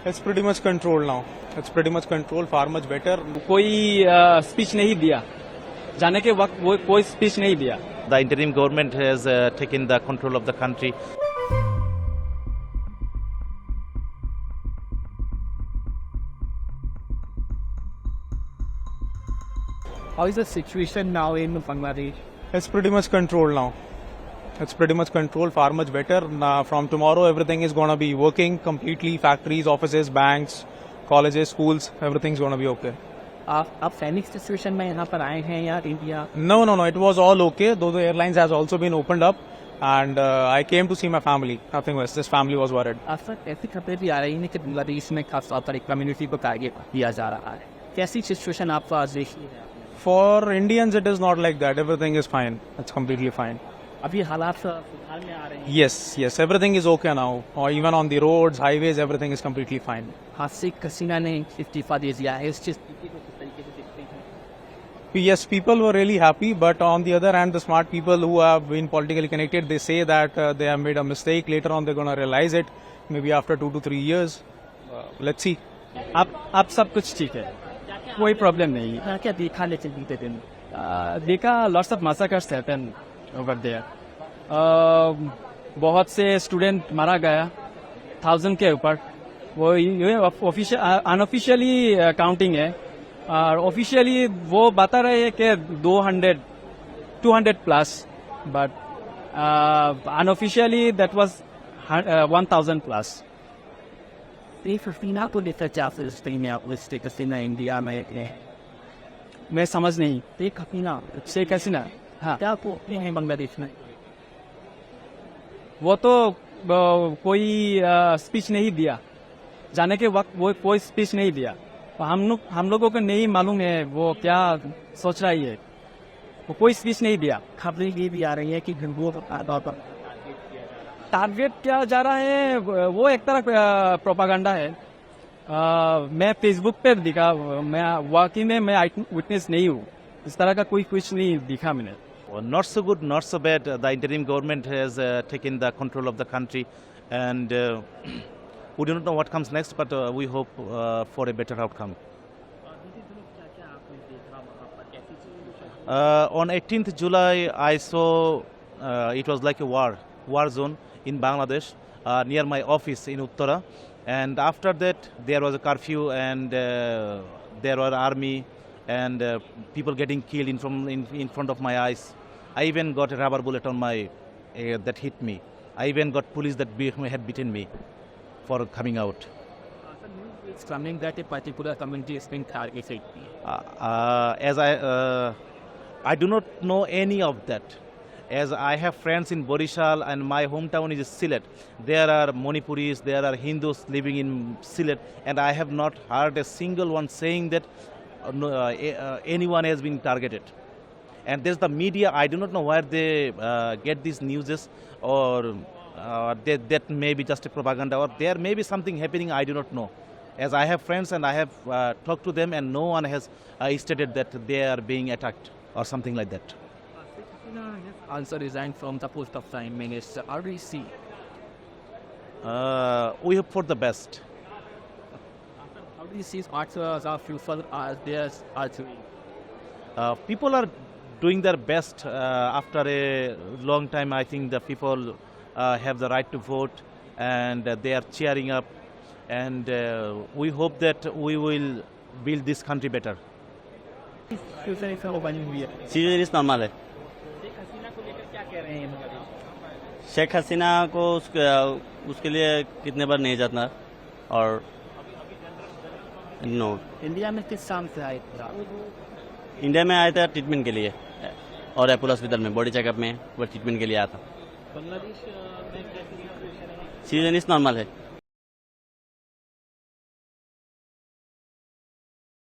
It's pretty much controlled now. It's pretty much controlled, far much better. कोई speech नहीं दिया, जाने के वक्त वो कोई स्पीच नहीं दिया. The interim government has taken the control of the country. How is the situation now in Bangladesh? It's pretty much controlled now. It's pretty much controlled, far much better. From tomorrow, everything is going to be working completely. Factories, offices, banks, colleges, schools, everything's going to be okay. आप सैनिक situation में यहाँ पर आए हैं या India? No. It was all okay. Though the airlines has also been opened up, and I came to see my family. Nothing was. This family was worried. अक्सर ऐसी खबरें भी आ रही हैं कि बांग्लादेश में खास तौर पर एक कम्युनिटी को टारगेट किया जा रहा है. कैसी सिचुएशन आपको आज देखी है? For Indians, it is not like that. Everything is fine. It's completely fine. अभी हालात सुधार में आ रहे हैं. Yes. Everything is okay now. Or even on the roads, highways, everything is completely fine. हाथ से हसीना ने इस्तीफा दे दिया है. इस चीज को किस तरीके से देखते हैं? Yes, people were really happy, but on the other hand, the smart people who have been politically connected, they say that they have made a mistake. Later on, they're going to realize it, maybe after 2 to 3 years. Let's see. आप सब कुछ ठीक है, कोई problem नहीं. क्या देखा लेकिन बीते दिन? देखा lots of massacres happen over there. बहुत से स्टूडेंट मारा गया, 1000 के ऊपर. वो अनऑफिशियली काउंटिंग है, और ऑफिशियली वो बता रहे हैं कि 200 plus, but unofficially that was 1000 plus. Hasina को लेकर क्या सोचते हैं आप? शेख हसीना इंडिया में मैं समझ नहीं. शेख हसीना शेख हसीना, हाँ, क्या बोलते हैं बांग्लादेश में? वो तो कोई स्पीच नहीं दिया, जाने के वक्त वो कोई स्पीच नहीं दिया. हम लोगों को नहीं मालूम है वो क्या सोच रही है. वो कोई स्पीच नहीं दिया. खबरें ये भी आ रही है कि वो टारगेट किया जा रहा है, वो एक तरह प्रोपागेंडा है. मैं फेसबुक पे दिखा, मैं वाकई में मैं विटनेस नहीं हूँ. इस तरह का कोई कुछ नहीं दिखा मैंने. Not so good, not so bad. The interim government has taken the control of the country, and we do not know what comes next, but we hope for a better outcome. On 18th July, I saw it was like a war zone in Bangladesh near my office in Uttara, and after that there was a curfew, and there were army and people getting killed in front of my eyes. I even got a rubber bullet on my that hit me. I even got police that had beaten me for coming out. It's coming that a particular community is being targeted. As I do not know any of that. As I have friends in Borishal and my hometown is Sylhet. There are Manipuris, there are Hindus living in Sylhet, and I have not heard a single one saying that anyone has been targeted. And there's the media, I do not know where they get these newses, or that may be just a propaganda, or there may be something happening, I do not know. As I have friends and I have talked to them, and no one has stated that they are being attacked or something like that. Also resigned from the post of Prime Minister. How do you see? We hope for the best. How do you see what the future are doing? People are doing their best after a long time. I think the people have the right to vote, and they are cheering up, and we hope that we will build this country better. चीज़ें इस normal है. शेख हसीना को उसके लिए कितने बार नहीं जाना, और नो. इंडिया में किस शाम से आए? इंडिया में आया था ट्रीटमेंट के लिए, और एपोलो हॉस्पिटल में बॉडी चेकअप में वो ट्रीटमेंट के लिए आया था. बांग्लादेश में चीज़ें इस नॉर्मल है.